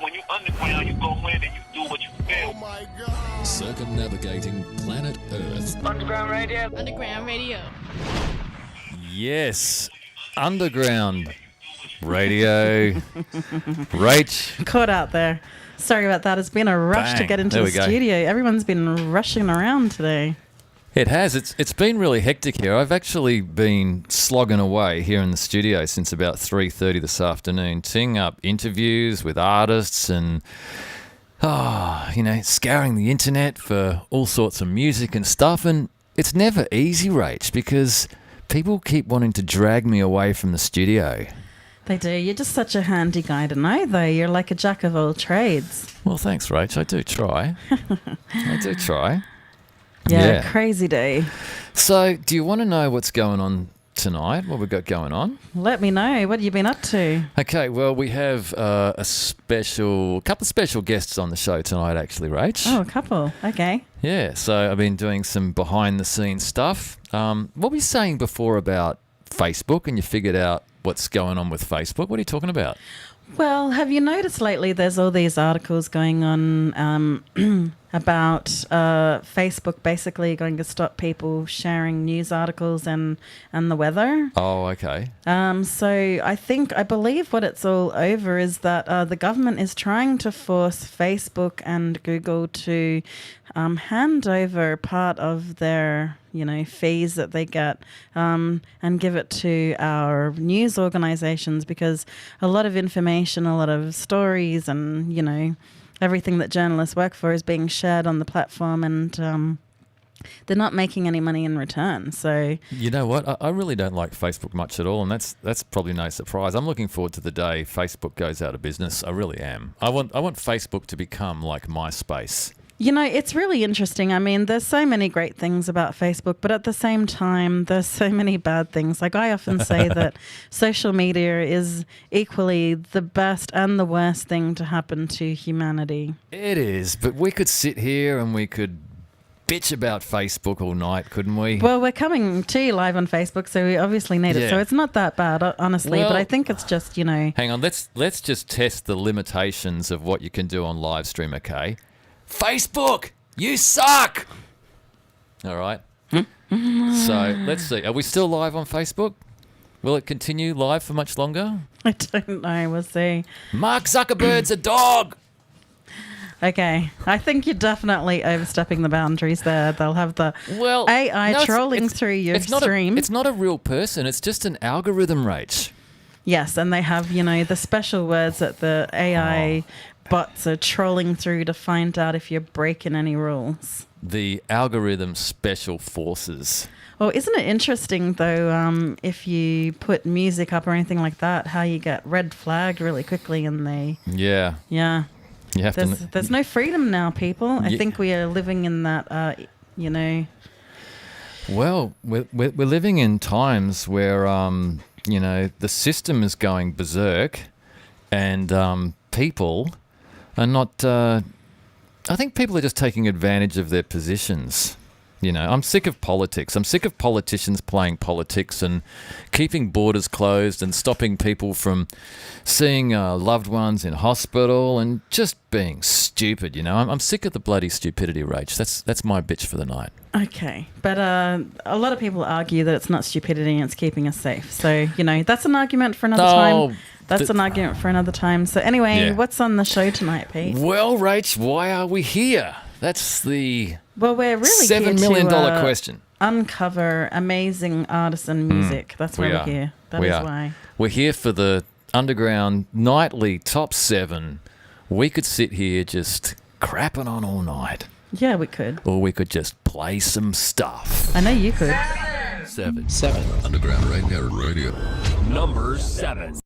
When you underground, you go in and you do what you feel. Oh my God. Circumnavigating planet Earth. Underground Radio. Underground Radio. Yes, underground radio. Rach. Caught out there. Sorry about that. It's been a rush to Bang. get into There the we go. studio. Everyone's been rushing around today. It has. It's been really hectic here. I've actually been slogging away here in the studio since about 3:30 this afternoon, teeing up interviews with artists and, scouring the internet for all sorts of music and stuff. And it's never easy, Rach, because people keep wanting to drag me away from the studio. They do. You're just such a handy guy to know, though. You're like a jack of all trades. Well, thanks, Rach. I do try. I do try. Yeah, crazy day. So, do you want to know what's going on tonight? What we've got going on? Let me know. What have you been up to? Okay, well, we have a couple of special guests on the show tonight, actually, Rach. Oh, a couple. Okay. Yeah, so I've been doing some behind-the-scenes stuff. What were you saying before about Facebook, and you figured out what's going on with Facebook? What are you talking about? Well, have you noticed lately there's all these articles going on about Facebook basically going to stop people sharing news articles and the weather? Oh, okay. So I believe what it's all over is that the government is trying to force Facebook and Google to hand over part of their fees that they get and give it to our news organizations, because a lot of information, a lot of stories and, everything that journalists work for is being shared on the platform, and they're not making any money in return. So you know what? I really don't like Facebook much at all, and that's probably no surprise. I'm looking forward to the day Facebook goes out of business. I really am. I want Facebook to become like MySpace. It's really interesting. I mean, there's so many great things about Facebook, but at the same time, there's so many bad things. Like I often say that social media is equally the best and the worst thing to happen to humanity. It is, but we could sit here and we could bitch about Facebook all night, couldn't we? Well, we're coming to you live on Facebook, so we obviously need it. So it's not that bad, honestly, but I think it's just, Hang on, let's just test the limitations of what you can do on live stream, okay? Facebook, you suck! All right. So let's see. Are we still live on Facebook? Will it continue live for much longer? I don't know. We'll see. Mark Zuckerberg's a dog. Okay. I think you're definitely overstepping the boundaries there. They'll have the AI trolling through your stream. It's not a real person. It's just an algorithm, Rach. Yes, and they have, the special words that the AI bots are trolling through to find out if you're breaking any rules. The algorithm special forces. Well, isn't it interesting, though, if you put music up or anything like that, how you get red flagged really quickly and they... Yeah. Yeah. You have there's no freedom now, people. I think we are living in that, Well, we're living in times where, the system is going berserk and people are not... I think people are just taking advantage of their positions. I'm sick of politics. I'm sick of politicians playing politics and keeping borders closed and stopping people from seeing loved ones in hospital and just being stupid, I'm sick of the bloody stupidity, Rach. That's my bitch for the night. Okay. But a lot of people argue that it's not stupidity and it's keeping us safe. So, that's an argument for another time. That's an argument for another time. So anyway, What's on the show tonight, Pete? Well, Rach, why are we here? That's the... Well, we're really $7 million question. Uncover amazing artists and music. That's why we're here. That is why. We're here for the underground nightly top 7. We could sit here just crapping on all night. Yeah, we could. Or we could just play some stuff. I know you could. 7. Underground Radio. Number 7.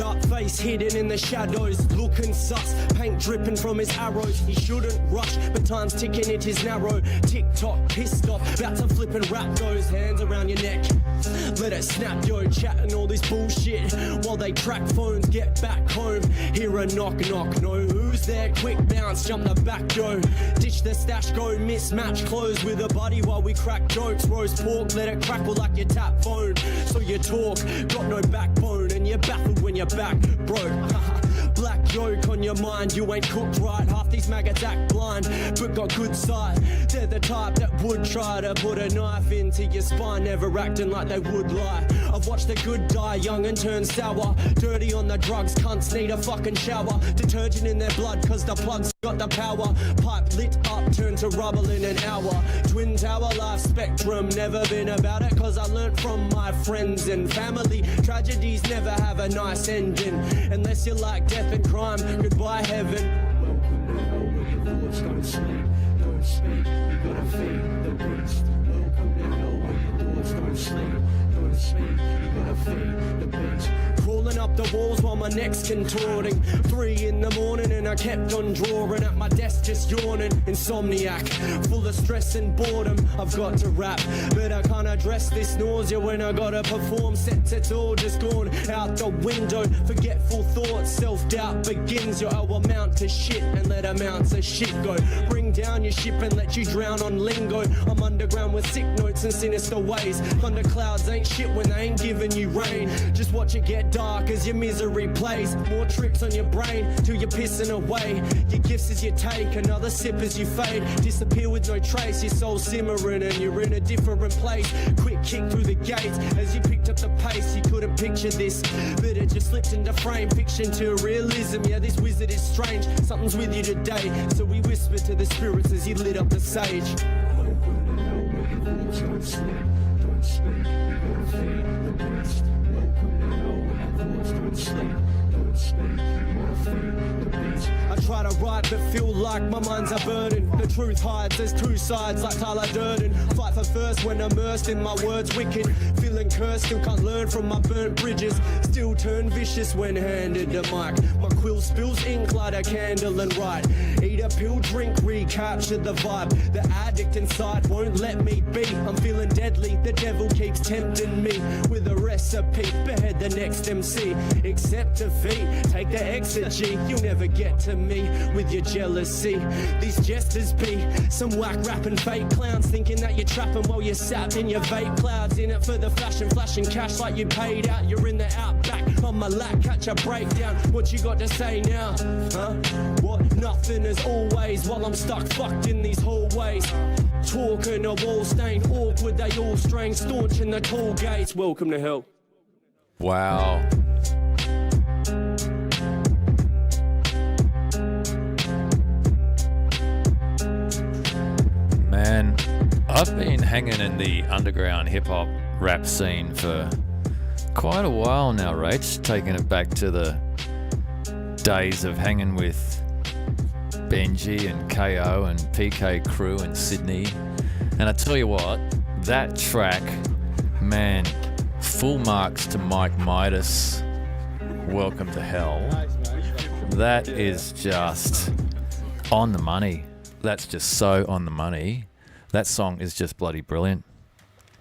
dark face hidden in the shadows, looking sus, paint dripping from his arrows. He shouldn't rush, but time's ticking, it is narrow. Tick-tock, pissed off, about to flip and wrap those hands around your neck. Let it snap, yo, chatting all this bullshit while they track phones, get back home. Hear a knock, knock, no, who's there? Quick bounce, jump the back, yo. Ditch the stash, go mismatch clothes with a buddy while we crack jokes. Roast pork, let it crackle like your tap phone. So you talk, got no backbone, and you're baffled when you're back broke. Black joke on your mind, you ain't cooked right. Half these maggots act blind, but got good sight. They're the type that would try to put a knife into your spine, never acting like they would lie. I've watched the good die young and turn sour. Dirty on the drugs, cunts need a fucking shower. Detergent in their blood, cause the plug's got the power. Pipe lit up, turn to rubble in an hour. Twin tower life spectrum, never been about it, cause I learnt from my friends and family. Tragedies never have a nice ending, unless you like death and crime. Goodbye heaven. Welcome to hell where your thoughts don't sleep, don't speak, you gotta feed the beast. Welcome to hell where your thoughts don't sleep, don't speak, you gotta feed the beast. Crawling up the walls while my neck's contorting. 3 in the morning and I kept on drawing at my desk just yawning. Insomniac, full of stress and boredom. I've got to rap, but I can't address this nausea when I gotta perform. Sets it's all just gone out the window. Forgetful thoughts, self-doubt begins. Yo, I'll amount to shit and let amounts of shit go. Bring down your ship and let you drown on lingo. I'm underground with sick notes and sinister ways. Thunderclouds ain't shit when they ain't giving you rain. Just watch it get dark as your misery plays. More tricks on your brain till you're pissing away. Your gifts as you take, another sip as you fade. Disappear with no trace, your soul simmering and you're in a different place. Quick kick through the gates as you picked up the pace. You couldn't picture this, but it just slipped into frame. Fiction to realism, yeah, this wizard is strange. Something's with you today, so we whisper to the spirits as he lit up the sage. Welcome to hell where your thoughts don't sleep, don't speak, you gotta feed the beast. Welcome to hell where your thoughts don't sleep, don't speak, you gotta feed the beast. I try to write but feel like my mind's a burden. The truth hides, there's two sides like Tyler Durden. Fight for first when immersed in my words wicked. Feeling cursed, still can't learn from my burnt bridges. Still turn vicious when handed the mic. My quill spills ink, light a candle and write. Eat a pill, drink, recapture the vibe. The addict inside won't let me be. I'm feeling deadly, the devil keeps tempting me with a recipe. Behead the next MC, accept defeat, take the exegy. You'll never get to me with your jealousy. These jesters be some whack rapping fake clowns, thinking that you're trapping while you're sat in your vape clouds. In it for the fashion, flashing cash like you paid out. You're in the outback on my lap, catch a breakdown. What you got to say now? Huh? What? Nothing as always while I'm stuck fucked in these hallways. Talking a wall stained, awkward, they all strange, staunch in the tall gates. Welcome to hell. Wow. Man, I've been hanging in the underground hip-hop rap scene for quite a while now, Rach. Taking it back to the days of hanging with Benji and KO and PK Crew in Sydney. And I tell you what, that track, man, full marks to Mike Midas. Welcome to Hell. That is just on the money. That's just so on the money. That song is just bloody brilliant.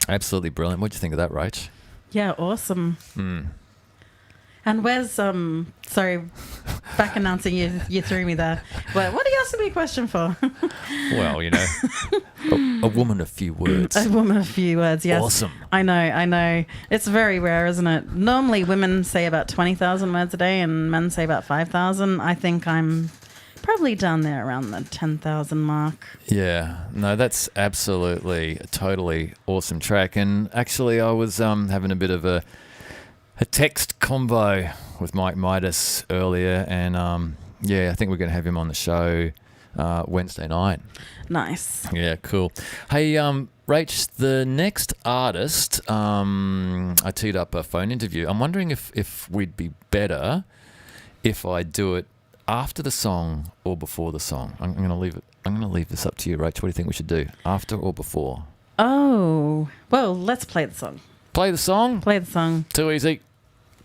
Absolutely brilliant. What do you think of that, Rach? Yeah, awesome. And where's sorry, back announcing you threw me there. What are you asking me a question for? Well, you know, a woman, a few words. A woman, a few words, yes. Awesome. I know. It's very rare, isn't it? Normally women say about 20,000 words a day and men say about 5,000. I think I'm probably down there around the 10,000 mark. Yeah, no, that's absolutely a totally awesome track. And actually, I was having a bit of a text combo with Mike Midas earlier, and yeah, I think we're going to have him on the show Wednesday night. Nice. Yeah, cool. Hey, Rach, the next artist, I teed up a phone interview. I'm wondering if we'd be better if I do it after the song or before the song. I'm going to leave it. I'm going to leave this up to you, Rach. What do you think we should do? After or before? Oh, well, let's play the song. Play the song? Play the song. Too easy.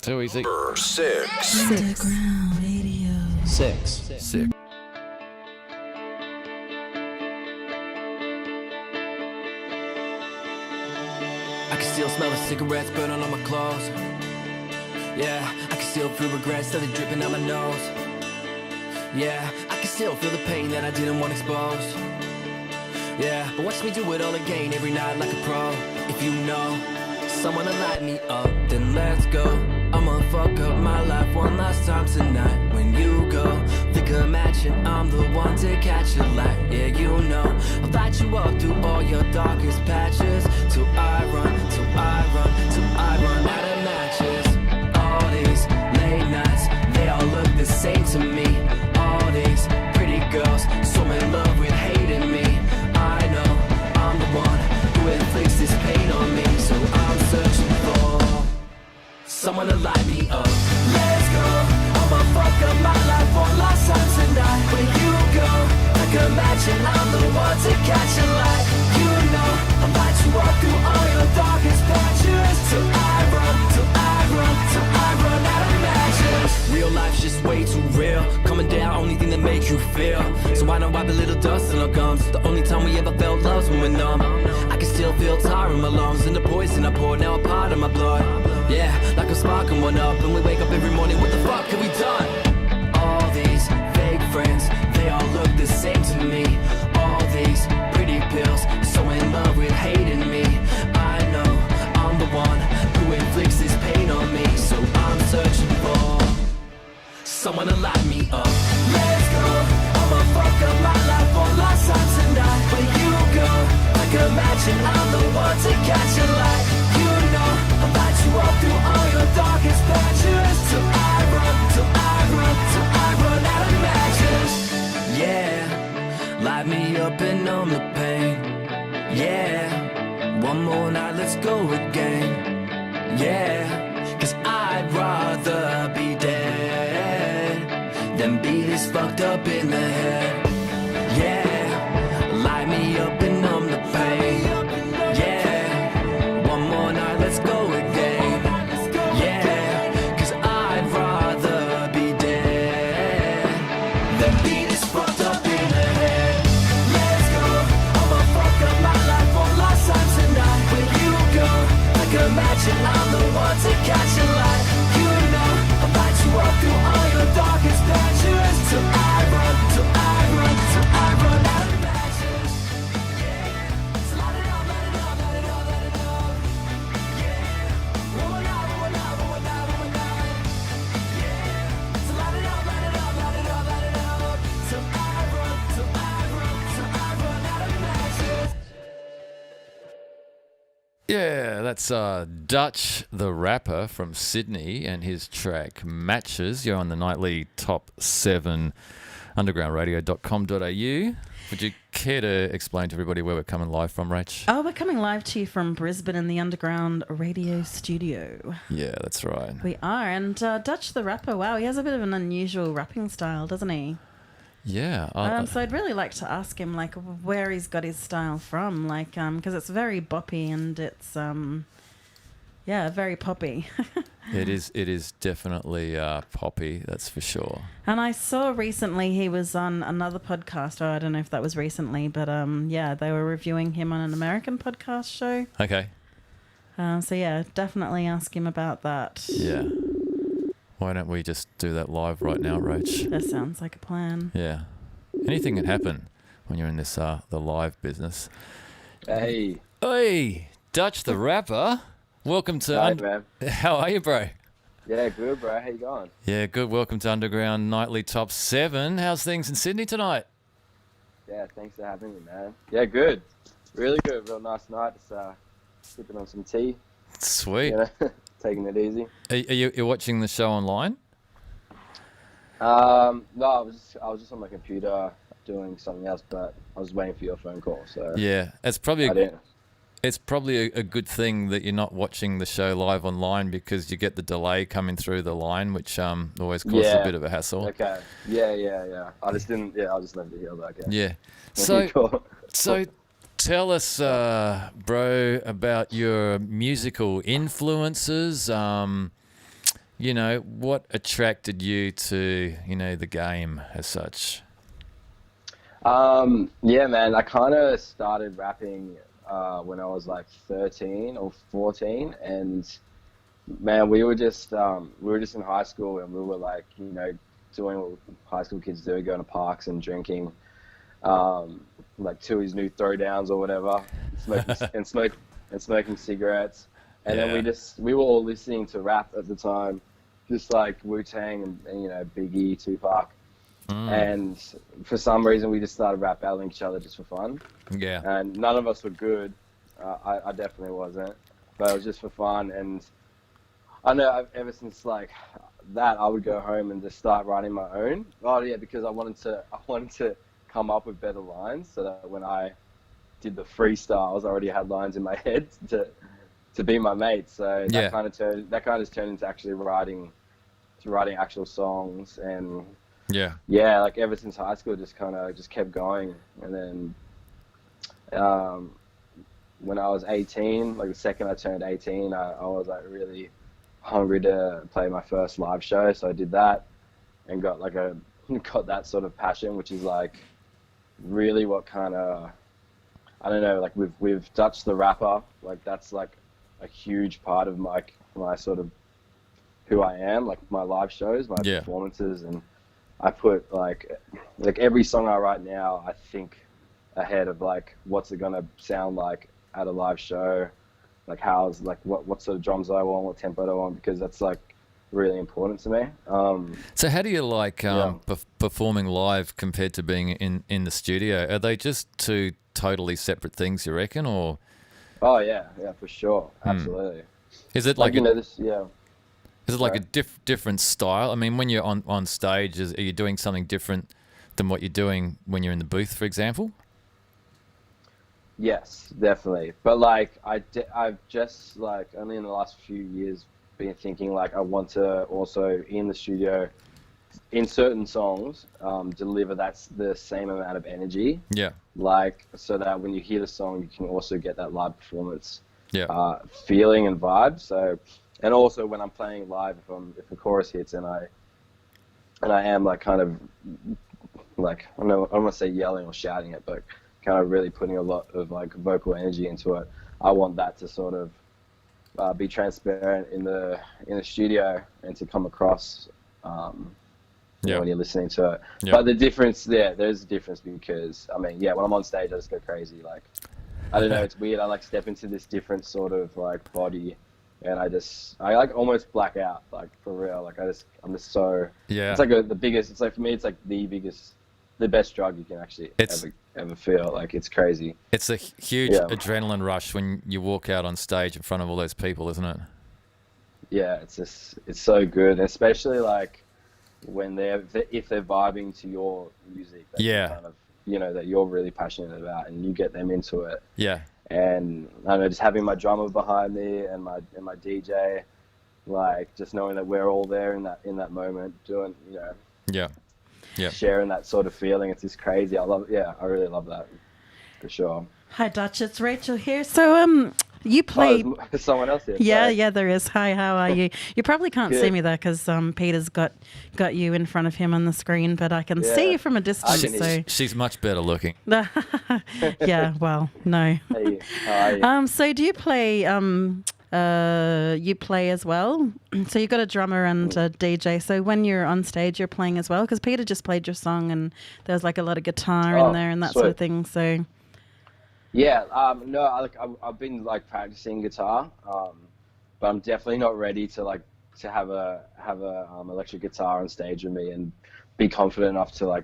Too easy. Number 6. Underground Radio. 6. Sick. I can still smell the cigarettes burning on my clothes. Yeah, I can still feel regrets that are dripping out my nose. Yeah, I can still feel the pain that I didn't want exposed. Yeah, but watch me do it all again every night like a pro. If you know someone to light me up, then let's go. I'ma fuck up my life one last time tonight. When you go, think imagine I'm the one to catch your light. Yeah, you know I'll light you up through all your darkest patches. Till I run, till I run, till I run out of matches. All these late nights, they all look the same to me. All these pretty girls, so in love with hating me. I know I'm the one who inflicts this pain on me. So I'm searching for someone to light me up. Let's go. I'ma fuck up my life one last time tonight. When you go, I can imagine I'm the one to catch a light. You know I'll light you up through all your darkest patches. Till I run, till I run, till I run out of matches. Real life's just way too real. Coming down, only thing that makes you feel. So why not wipe a little dust in our gums? The only time we ever felt love's when we're numb. I can still feel tar in my lungs, and the poison I poured now a part of my blood. Yeah, like I'm sparking one up, and we wake up every morning, what the fuck have we done? All these fake friends, they all look the same to me. All these pretty pills, so in love with hating me. I know I'm the one who inflicts this pain on me. So I'm searching for someone to light me up. Let's go. I'ma fuck up my life one last time tonight. When you go, I can imagine I'm the one to catch a light. You know I'll light you up through all your darkest patches. Till I run, till I run, till I run out of matches. Yeah, light me up and numb the pain. Yeah, one more night, let's go again. Yeah, 'cause I'd rather be dead than be this fucked up in the head. Yeah, light me up and numb the pain. Yeah, one more night, let's go again. Yeah, 'cause I'd rather be dead than be this fucked up in the head. Let's go. I'ma fuck up my life one last time tonight. When you go, I can imagine I'm the one to catch a light. You know I'll light you up through all your darkest patches. Till I run, till I run, till I run out of matches. Yeah, so light it up, light it up, light it up, light it up. Yeah, one more night, one more night, one more night, one more night. Yeah, so light it up, light it up, light it up, light it up. Till I run, till I run, till I run out of matches. Yeah, that's Dutch the Rapper from Sydney and his track Matches. You're on the nightly top 7 undergroundradio.com.au. Would you care to explain to everybody where we're coming live from, Rach? Oh, we're coming live to you from Brisbane in the Underground Radio Studio. Yeah, that's right. We are. And Dutch the Rapper, wow, he has a bit of an unusual rapping style, doesn't he? Yeah. So I'd really like to ask him, like, where he's got his style from, like, because it's very boppy and it's, yeah, very poppy. It is definitely poppy, that's for sure. And I saw recently he was on another podcast. Oh, I don't know if that was recently, but yeah, they were reviewing him on an American podcast show. Okay. So yeah, definitely ask him about that. Yeah. Why don't we just do that live right now, Rach? That sounds like a plan. Yeah. Anything can happen when you're in this the live business. Hey. Hey, Dutch the Rapper. Welcome to... Hi, man. How are you, bro? Yeah, good, bro. How you going? Yeah, good. Welcome to Underground Nightly Top 7. How's things in Sydney tonight? Yeah, thanks for having me, man. Yeah, good. Really good. Real nice night. Just sipping on some tea. Sweet. You know, taking it easy. Are you're watching the show online? No, I was just on my computer doing something else, but I was waiting for your phone call. So Yeah, it's probably I didn't. it's probably a good thing that you're not watching the show live online because you get the delay coming through the line, which always causes a Yeah. bit of a hassle. Okay. Yeah. I just didn't. Yeah, I just left it here. But okay. Yeah. Okay, cool. So tell us, bro, about your musical influences. you know, what attracted you to, you know, the game as such? Yeah, man, I kind of started rapping when I was like 13 or 14, and man, we were just in high school, and we were like, you know, doing what high school kids do, going to parks and drinking, like Tui's new throwdowns or whatever, smoking cigarettes, and Yeah. then we were all listening to rap at the time, just like Wu-Tang and you know, Biggie, Tupac. And for some reason, we just started rap battling each other just for fun. Yeah. And none of us were good. I definitely wasn't, but it was just for fun. And I know ever since like that, I would go home and just start writing my own. Oh yeah, because I wanted to come up with better lines, so that when I did the freestyles, I already had lines in my head to be my mate. So Yeah. that kind of turned into actually writing actual songs. And Yeah. like ever since high school, just kept going. And then when I was 18, like the second I turned 18, I was like really hungry to play my first live show. So I did that and got that sort of passion, which is like really what kind of, I don't know, like with Dutch the Rapper, like that's like a huge part of my sort of who I am, like my live shows, my Yeah. performances. And I put like every song I write now, I think ahead of like what's it gonna sound like at a live show, like what sort of drums do I want, what tempo do I want, because that's like really important to me. So how do you like Yeah. performing live compared to being in the studio? Are they just two totally separate things, you reckon, or Oh yeah, for sure, absolutely. is it Like like you know this, yeah. is it like a different style? I mean, when you're on stage, are you doing something different than what you're doing when you're in the booth, for example? Yes, definitely. But like I've just like only in the last few years been thinking like I want to also in the studio, in certain songs, deliver the same amount of energy. Yeah. Like so that when you hear the song, you can also get that live performance Yeah. feeling and vibe. So, and also when I'm playing live, if a chorus hits and I am like kind of like I don't want to say yelling or shouting it, but kind of really putting a lot of like vocal energy into it. I want that to sort of be transparent in the studio and to come across Yeah. when you're listening to it. Yeah. But the difference there's a difference because I mean, yeah, when I'm on stage, I just go crazy. Like I don't know, it's weird. I like step into this different sort of like body, and I like almost black out, like for real. Like I'm just so Yeah. It's like the biggest. It's like for me, it's like the best drug you can actually ever feel. Like it's crazy. It's a huge Yeah. adrenaline rush when you walk out on stage in front of all those people, isn't it? Yeah, it's so good, especially like when if they're vibing to your music. That you Yeah. kind of, you know, that you're really passionate about, and you get them into it. Yeah. And I don't know, just having my drummer behind me and my DJ, like just knowing that we're all there in that moment, doing, you know, Yeah. Yeah. sharing that sort of feeling. It's just crazy. I really love that for sure. Hi, Dutch. It's Rachel here. So, you play. Oh, there's someone else here. Yeah, Sorry. yeah, there is. Hi, how are you? You probably can't see Good. me there because Peter's got you in front of him on the screen, but I can Yeah. see you from a distance. can- So, She's much better looking. yeah. Well, no. Hey, how are you? So do you play? You play as well. So you got a drummer and a DJ. So when you're on stage, you're playing as well. Because Peter just played your song, and there was like a lot of guitar Oh, in there and that sort of sweet. thing. So Yeah, no, I've been like practicing guitar, but I'm definitely not ready to have a electric guitar on stage with me and be confident enough to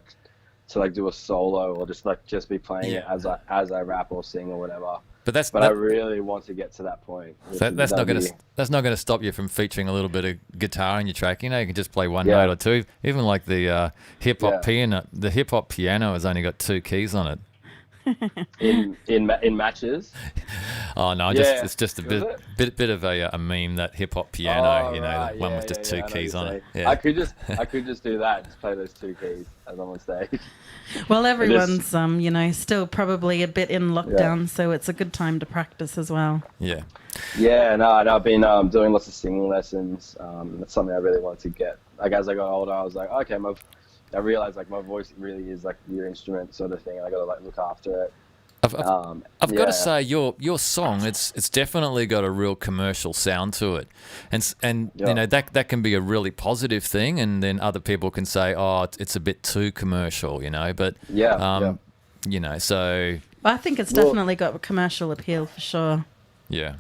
do a solo or just be playing it Yeah. as I rap or sing or whatever. But I really want to get to that point. that's not going That'd to that's not going to stop you from featuring a little bit of guitar in your track. You know, you can just play one Yeah. note or two. Even like the hip hop Yeah. piano. The hip hop piano has only got 2 keys on it. be in matches. Oh no, Yeah. it's just a Was bit of a meme, that hip hop piano, Oh, you know, right. the one Yeah, with just yeah, two yeah, I know keys what on you're it. saying. Yeah. I could just do that, just play those 2 keys as I'm on stage. Well, everyone's still probably a bit in lockdown, so it's a good time to practice as well. Yeah. Yeah, no, and I've been doing lots of singing lessons. That's something I really wanted to get. Like as I got older, I was like, okay, I realized like my voice really is like your instrument sort of thing, and I got to like look after it. I've got to say, your song, it's definitely got a real commercial sound to it, and you know that can be a really positive thing, and then other people can say, oh, it's a bit too commercial, you know. But you know, so I think it's definitely got commercial appeal for sure. yeah.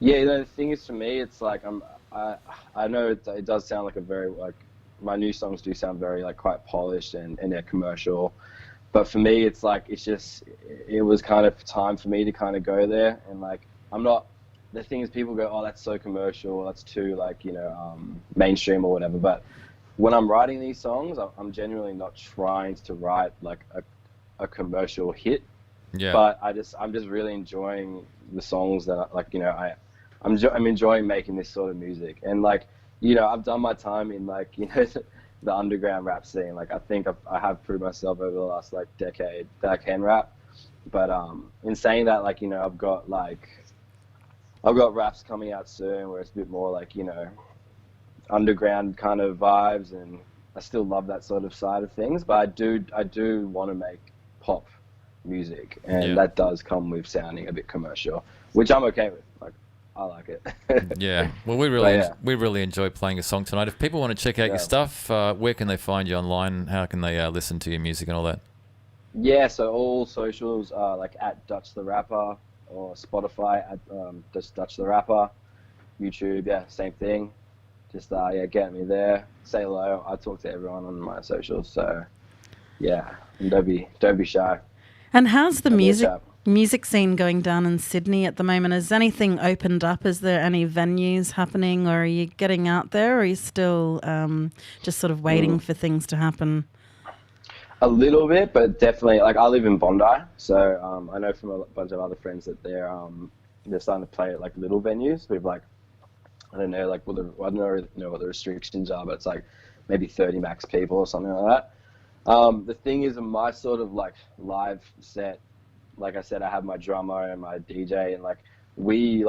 Yeah, you know, the thing is, for me, it's like I know it does sound like a very like my new songs do sound very like quite polished and they're commercial. But for me, it's like, it was kind of time for me to kind of go there. And like, the thing is, people go, oh, that's so commercial, that's too like, you know, mainstream or whatever. But when I'm writing these songs, I'm genuinely not trying to write like a commercial hit. Yeah. But I'm just really enjoying the songs that like, you know, I'm enjoying making this sort of music. And like, you know, I've done my time in like, you know, the underground rap scene. Like I think I have proved myself over the last like decade that I can rap. But in saying that, like, you know, I've got raps coming out soon where it's a bit more like, you know, underground kind of vibes, and I still love that sort of side of things. But I do want to make pop music, and that does come with sounding a bit commercial, which I'm okay with. Like, I like it. Yeah. Well, we really enjoy playing a song tonight. If people want to check out your stuff, where can they find you online? How can they listen to your music and all that? Yeah, so all socials are like at Dutch the Rapper, or Spotify at just Dutch the Rapper. YouTube, yeah, same thing. Just get me there. Say hello. I talk to everyone on my socials, so yeah, and don't be shy. And how's the music scene going down in Sydney at the moment? Has anything opened up? Is there any venues happening, or are you getting out there, or are you still just sort of waiting for things to happen? A little bit, but definitely, like, I live in Bondi, so I know from a bunch of other friends that they're starting to play at like little venues with like, I don't know, like I don't know what the restrictions are, but it's like maybe 30 max people or something like that. The thing is, in my sort of like live set, like I said, I have my drummer and my DJ, and like we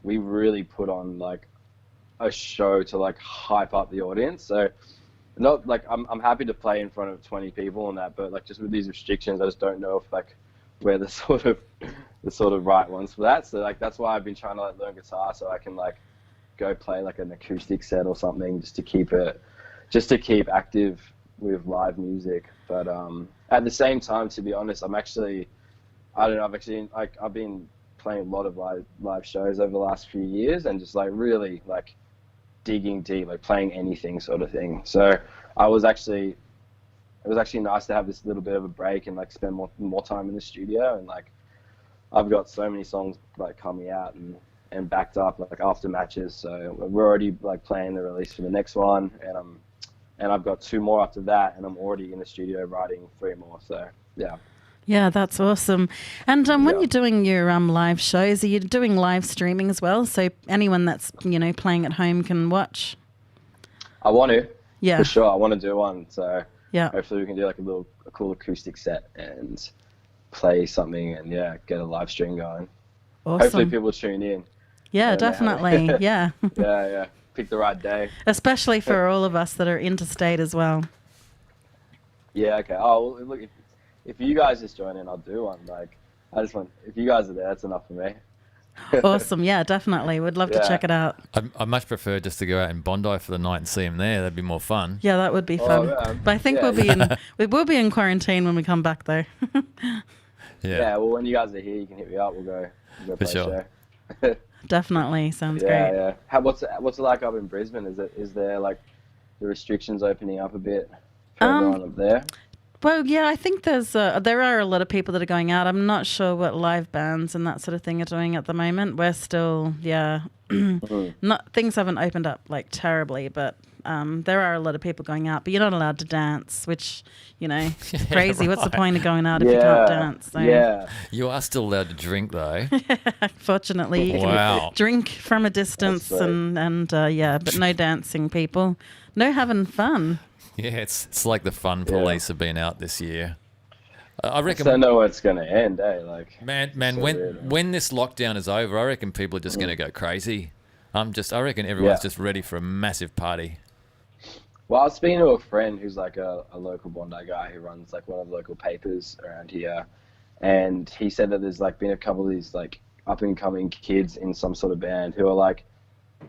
really put on like a show to like hype up the audience. So not like I'm happy to play in front of 20 people and that, but like just with these restrictions, I just don't know if like we're the sort of right ones for that. So like that's why I've been trying to like learn guitar so I can like go play like an acoustic set or something just to keep active with live music. But at the same time, to be honest, I've been playing a lot of live shows over the last few years, and just like really like digging deep, like playing anything sort of thing. So it was actually nice to have this little bit of a break and like spend more time in the studio. And like I've got so many songs like coming out and backed up like after matches, so we're already like planning the release for the next one, and I've got 2 more after that, and I'm already in the studio writing 3 more. So yeah. Yeah, that's awesome. And when you're doing your live shows, are you doing live streaming as well? So anyone that's, you know, playing at home can watch? I want to. Yeah. For sure, I want to do one. So yeah, hopefully we can do like a cool acoustic set and play something and get a live stream going. Awesome. Hopefully people tune in. Yeah, definitely. Yeah. Yeah. Pick the right day. Especially for all of us that are interstate as well. Yeah, okay. Oh, well, look, if you guys just join in, I'll do one. Like, if you guys are there, that's enough for me. Awesome. Yeah, definitely. We'd love to check it out. I much prefer just to go out in Bondi for the night and see him there. That'd be more fun. Yeah, that would be fun. But I think we will be in quarantine when we come back though. Yeah, well, when you guys are here, you can hit me up. We'll go for play sure. a show. Definitely. Sounds great. Yeah. What's it like up in Brisbane? Is there like the restrictions opening up a bit for everyone up there? Well, yeah, I think there are a lot of people that are going out. I'm not sure what live bands and that sort of thing are doing at the moment. We're still, not things haven't opened up like terribly, but there are a lot of people going out. But you're not allowed to dance, which is crazy. What's the point of going out if you can't dance? So, Yeah. You are still allowed to drink, though. fortunately, you Wow. can drink from a distance That's right. but no dancing, people. No having fun. Yeah, it's like the fun police have been out this year. I I reckon, don't know where it's gonna end, eh? Like, man, so weird. when this lockdown is over, I reckon people are just going to go crazy. I reckon everyone's Yeah. just ready for a massive party. Well, I was speaking to a friend who's like a local Bondi guy who runs like one of the local papers around here, and he said that there's like been a couple of these like up and coming kids in some sort of band who are like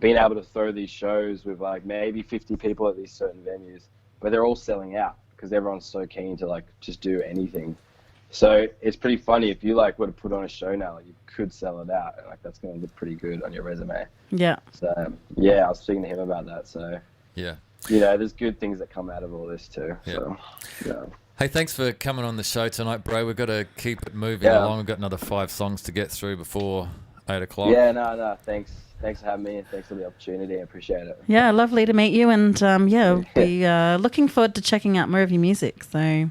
being able to throw these shows with like maybe 50 people at these certain venues, but they're all selling out because everyone's so keen to like just do anything. So it's pretty funny if you like were to put on a show now, like you could sell it out, and like that's going to look pretty good on your resume. Yeah. So yeah, I was speaking to him about that. So Yeah. there's good things that come out of all this too. Yeah. So yeah. Hey, thanks for coming on the show tonight, bro. We've got to keep it moving Yeah. along. We've got another 5 songs to get through before 8 o'clock. Yeah, no, thanks for having me, and thanks for the opportunity. I appreciate it. Yeah, lovely to meet you, and we'll be looking forward to checking out more of your music. So,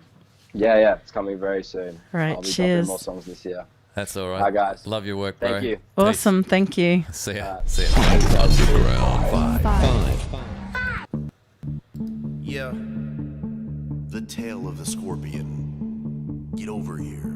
Yeah, it's coming very soon. Right, I'll be cheers. dropping more songs this year. That's all right. Hi, guys. Love your work, bro. Thank you. awesome, thank you. Peace. See ya. Alright. See ya. Underground. Yeah. The tail of the scorpion. Get over here.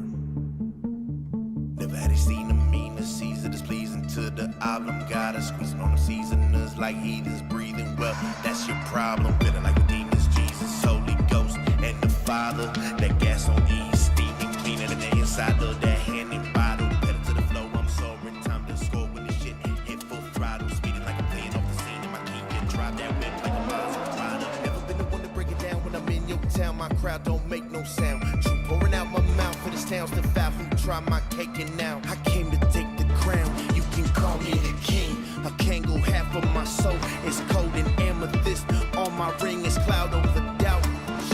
Never had he seen a meaner season displeasing to the album. Got us squeezing on them seasoners like heathens breathing. Well, that's your problem. Feeling like demons, Jesus, Holy Ghost, and the Father. That gas on E, steaming, cleaner than the inside of that hand and bottle. Pedal to the flow, I'm soaring. Time to score when the shit hit full throttle. Speeding like I'm playing off the scene in my key and drive that whip like a Maserati. Never been the one to break it down when I'm in your town. My crowd don't make no sound. True pouring out my mouth for this town's the foul who try my cake and now I came to take the crown. You can call me the king. I can't go half of my soul. It's cold and amethyst. On my ring is cloud over doubt.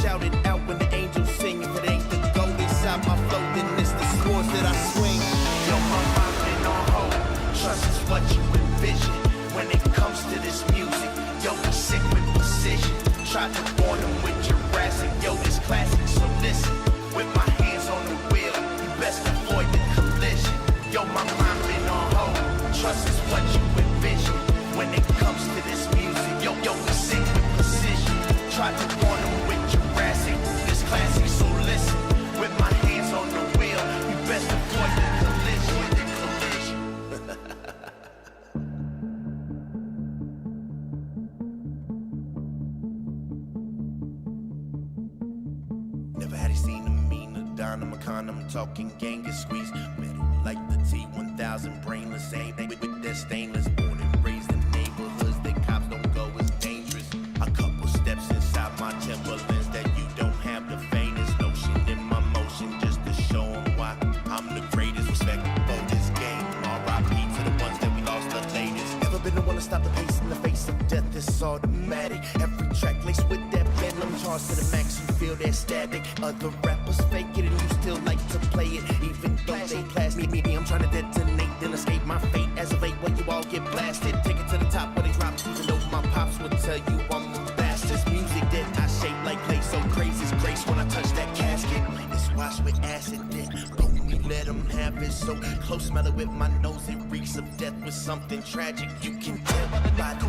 Shout it out when the angels sing. If it ain't the gold inside my flow, then it's the swords that I swing. Yo, my mind been on hold. Trust is what you envision. When it comes to this music, yo, we sick with precision. Try to warn them with Jurassic. Yo, this classic, so listen. With my hands on the wheel, you best avoid the collision. Yo, my mind been on hold. Trust is what you envision. When it comes to this music, yo, we sick with precision. Try to warn them with Jurassic. This classic, so listen. With my hands on the wheel, you best avoid the collision. Never had he seen a meaner Donna McCon, I'm talking Genghis squeeze. Metal like the T-1000, brainless ain't they with that stainless. Born and raised in neighborhoods that cops don't go as dangerous. A couple steps inside my Timberlands that you don't have the faintest notion in my motion just to show 'em why I'm the greatest. Respect for this game. R.I.P. to the ones that we lost the latest. Never been the one to stop the pace in the face of death. It's automatic. Every track laced with that venom. Charged to the max, you feel that static. Other rappers fake it and you still like to play it. Even though they plastic me, I'm trying to detonate, then escape my fate. As of late, when you all get blasted, take it to the top where they drop. Even though my pops would tell you I'm the fastest. Music that I shape like clay, so crazy is grace when I touch that casket. It's washed with acid, then boom, we let them have it. So close, smell it with my nose, it reeks of death with something tragic. You can tell by the body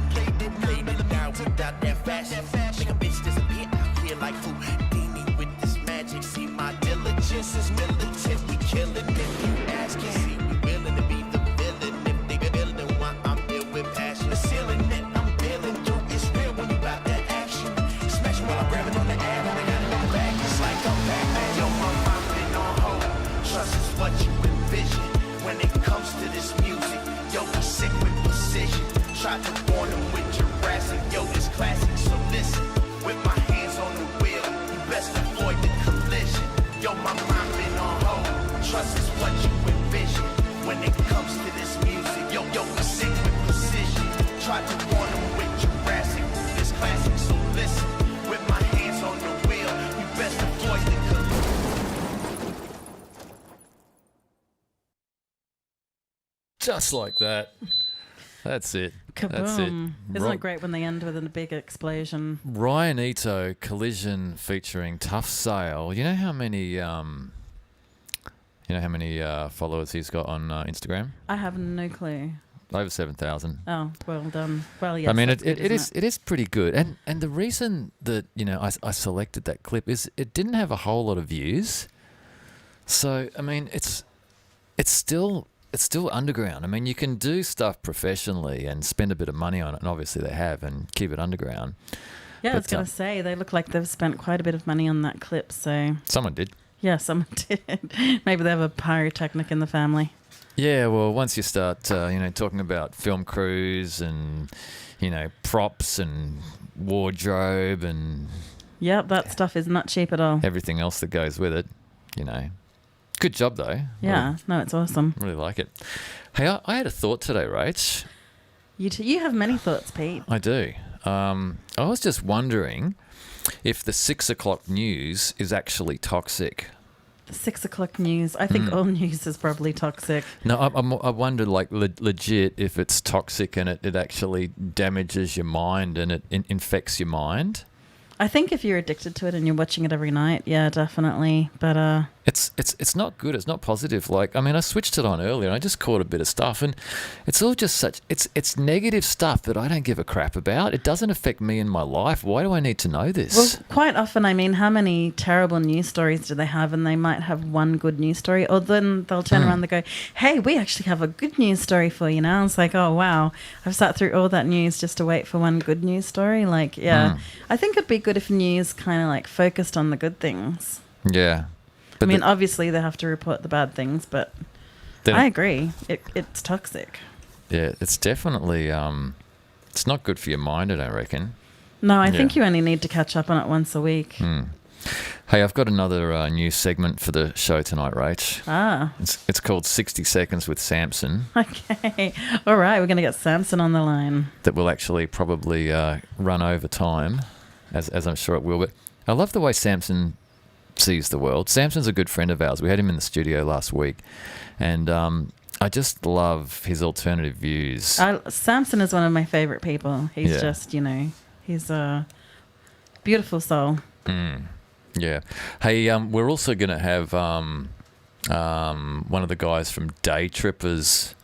played it down without that fashion. Make a bitch disappear out here like Houdini with this magic. See, my diligence is militant, we killing if you asking. See, we willing to be the villain if they building why I'm filled with passion. The ceiling that I'm feeling through is real when you got that action. Smashing while I'm grabbing on the ad, and I got it on the back. It's like I'm back, man. Yo, my mind been on hold. Trust is what you envision. When it comes to this music, yo, we sick with precision. Try to warn them with Jurassic. Yo, this classic, so listen. With my hands on the wheel, you best avoid the collision. Yo, my mind been on hold. Trust is what you envision. When it comes to this music, yo, we sick with precision. Try to warn them with Jurassic. This classic, so listen. With my hands on the wheel, you best avoid the collision. Just like that. That's it. That's it. Kaboom. Isn't it great when they end with a big explosion? Ryan Ito collision featuring Tough Sale. You know how many followers he's got on Instagram? I have no clue. Over 7,000. Oh, well done. Well, yes. I mean, that's good, it isn't is pretty good. And the reason that I selected that clip is it didn't have a whole lot of views. So I mean, it's still underground. I mean, you can do stuff professionally and spend a bit of money on it, and obviously they have, and keep it underground. Yeah, I was going to say, they look like they've spent quite a bit of money on that clip, so... Someone did. Yeah, someone did. Maybe they have a pyrotechnic in the family. Yeah, well, once you start, talking about film crews and, props and wardrobe and... Yep, that stuff is not cheap at all. Everything else that goes with it, Good job, though. Yeah, no, it's awesome. Really like it. Hey, I had a thought today, Rach. You have many thoughts, Pete. I do. I was just wondering if the 6 o'clock news is actually toxic. The 6 o'clock news. I think all news is probably toxic. No, I wonder, like, legit, if it's toxic and it actually damages your mind and it infects your mind. I think if you're addicted to it and you're watching it every night, yeah, definitely. But it's not good. It's not positive. Like, I mean, I switched it on earlier and I just caught a bit of stuff, and it's all just it's negative stuff that I don't give a crap about. It doesn't affect me in my life. Why do I need to know this? Well, quite often, I mean, how many terrible news stories do they have? And they might have one good news story, or then they'll turn around and go, "Hey, we actually have a good news story for you now." And it's like, oh wow, I've sat through all that news just to wait for one good news story. Like, yeah, I think it'd be good if news kind of like focused on the good things. Yeah. I mean, obviously they have to report the bad things, but I agree. It's toxic. Yeah, it's definitely it's not good for your mind, I don't reckon. No, I think you only need to catch up on it once a week. Hey, I've got another new segment for the show tonight, Rach. It's called 60 Seconds with Samson. Okay. All right, we're going to get Samson on the line. That will actually probably run over time, as I'm sure it will. But I love the way Samson sees the world. Samson's a good friend of ours. We had him in the studio last week, and I just love his alternative views. Samson is one of my favourite people. He's just, he's a beautiful soul. Yeah. Hey, we're also going to have one of the guys from Day Trippers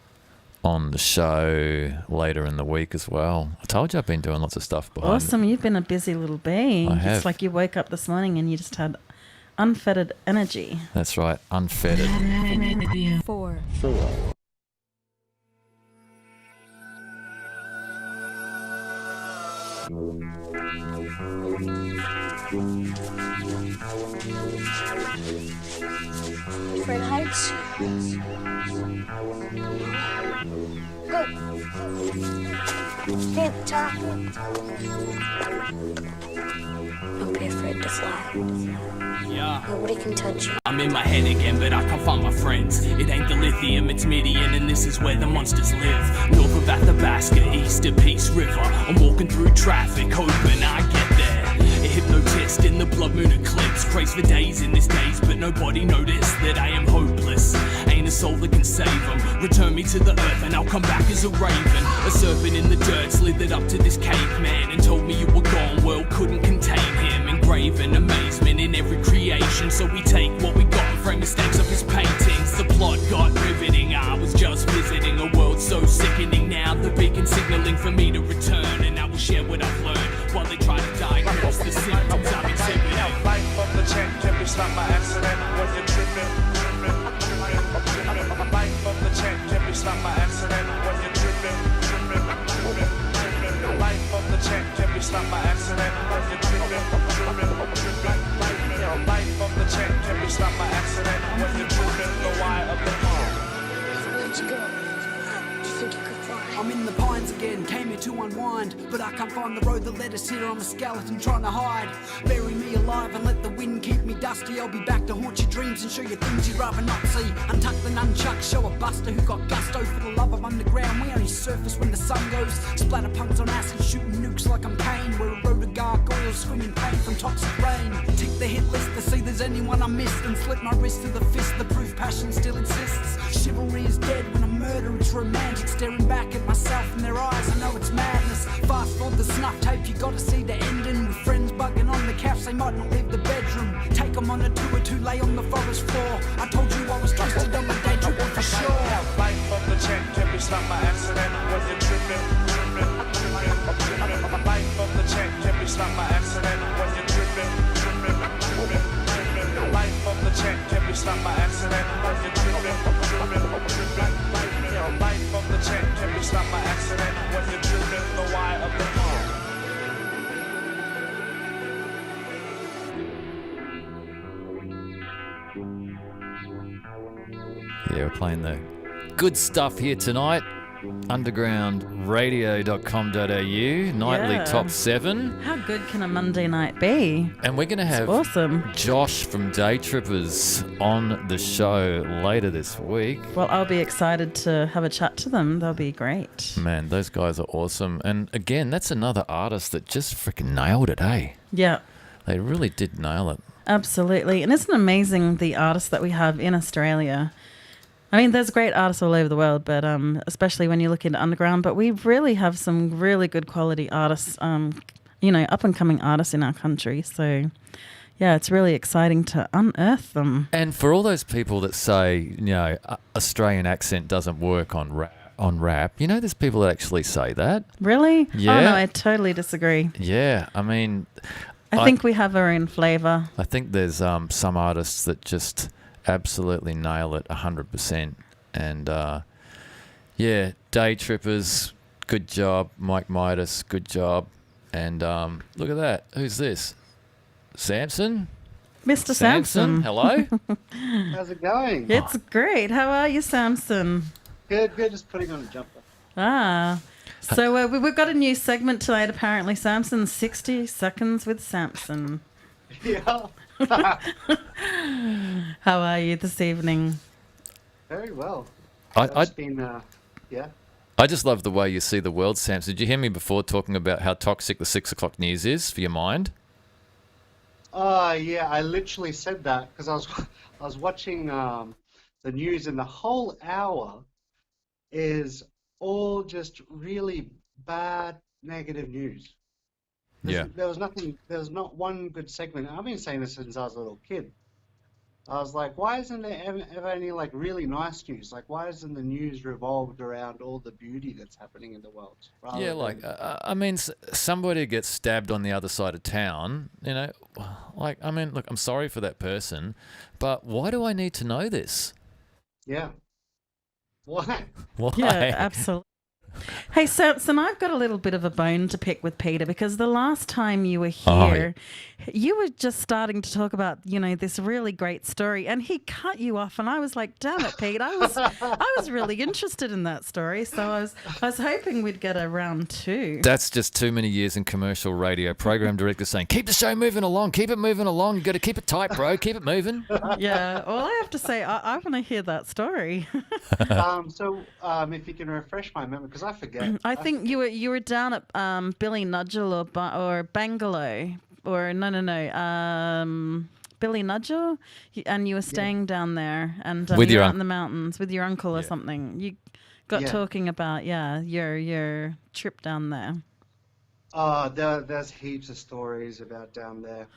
on the show later in the week as well. I told you I've been doing lots of stuff behind Awesome. You've been a busy little bee. I have. It's like you woke up this morning and you just had unfettered energy. That's right, unfettered. 4. Fred Heights. Go. Stay at the top. Don't be afraid to fly. Yeah. Nobody can touch you. I'm in my head again, but I can't find my friends. It ain't the lithium, it's Midian, and this is where the monsters live. North of Athabasca, east of Peace River. I'm walking through traffic, hoping I get there. A hypnotist in the blood moon eclipse. Prays for days in this daze, but nobody noticed that I am hopeless. Ain't a soul that can save them. Return me to the earth and I'll come back as a raven. A serpent in the dirt slithered up to this caveman and told me you were gone, world couldn't contain him. Engraven amazement in every creation, so we take what we got and frame mistakes of his paintings. The plot got riveting, I was just visiting a world so sickening. Now the beacon signaling for me to return, and I will share what I've learned while they try to diagnose the symptoms I'm exhibiting. Life of the check can be stopped by accident when you're tripping. Life of the check can be stopped by accident when you're tripping. Life of the check can be stopped by accident when you're tripping. Life of the check can be stopped by accident when you're tripping. The wire of the car. Let's go. Do you think you could fly? I'm in the pines again, came here to unwind, but I can't find the road that led us here. I'm a skeleton trying to hide. Bury me alive and let the wind keep me dusty. I'll be back to haunt your dreams and show you things you'd rather not see. Untuck the nunchuck, show a buster who got gusto. For the love of underground, we only surface when the sun goes. Splatter punks on acid, shooting nukes like I'm Kane. We're a road of gargoyles, screaming pain from toxic rain. Tick the hit list to see there's anyone I missed, and slip my wrist to the fist. The proof passion still exists. Chivalry is dead when I'm murdered. murder, it's romantic. Staring back at myself in their eyes, I know it's madness. Fast forward the snuff tape, you gotta see the ending. With friends bugging on the couch, they might not leave the bedroom. Take them on a tour to lay on the forest floor. I told you I was trusted on my day tripper for sure. Life of the check can be stopped by accident when you're tripping. Life of the check can be stopped by accident when you're tripping. Life of the check can be stopped by accident when you're tripping. Life of the check can be stopped by accident when you're tripping the wire of the car. Yeah, we're playing the good stuff here tonight. Undergroundradio.com.au, nightly Yeah. top 7. How good can a Monday night be? And we're going to have awesome. Josh from Day Trippers on the show later this week. Well, I'll be excited to have a chat to them. They'll be great. Man, those guys are awesome. And again, that's another artist that just freaking nailed it, hey? Yeah. They really did nail it. Absolutely. And isn't it amazing the artists that we have in Australia? I mean, there's great artists all over the world, but especially when you look into underground. But we really have some really good quality artists, up and coming artists in our country. So, yeah, it's really exciting to unearth them. And for all those people that say, Australian accent doesn't work on rap, there's people that actually say that. Really? Yeah. Oh, no, I totally disagree. Yeah, I mean... I think we have our own flavour. I think there's some artists that just absolutely nail it 100%. And, Day Trippers, good job. Mike Midas, good job. And look at that. Who's this? Samson? Mr. Samson. Hello? How's it going? It's great. How are you, Samson? Good. Just putting on a jumper. So we've got a new segment tonight, apparently, Samson. 60 Seconds with Samson. Yeah. How are you this evening? Very well. I Yeah. just love the way you see the world, Samson. Did you hear me before talking about how toxic the 6 o'clock news is for your mind? Yeah, I literally said that because I was watching the news, and the whole hour is all just really bad, negative news. There was not one good segment. I've been saying this since I was a little kid. I was like, why isn't there ever any like really nice news? Like, why isn't the news revolved around all the beauty that's happening in the world? Somebody gets stabbed on the other side of town, look, I'm sorry for that person, but why do I need to know this? Yeah. Why? Why? Yeah, absolutely. Hey, Samson, I've got a little bit of a bone to pick with Peter because the last time you were here, you were just starting to talk about, this really great story, and he cut you off, and I was like, damn it, Pete, I was really interested in that story, so I was hoping we'd get a round 2. That's just too many years in commercial radio. Program director saying, keep the show moving along, keep it moving along, you got to keep it tight, bro, keep it moving. Yeah, well, I have to say, I want to hear that story. If you can refresh my memory, because I forget. I think you were down at Billy Nudgel or Bangalore, or no, Billy Nudgel, and you were staying down there, and with you your were out in the mountains with your uncle or something. You got talking about your trip down there. There's heaps of stories about down there.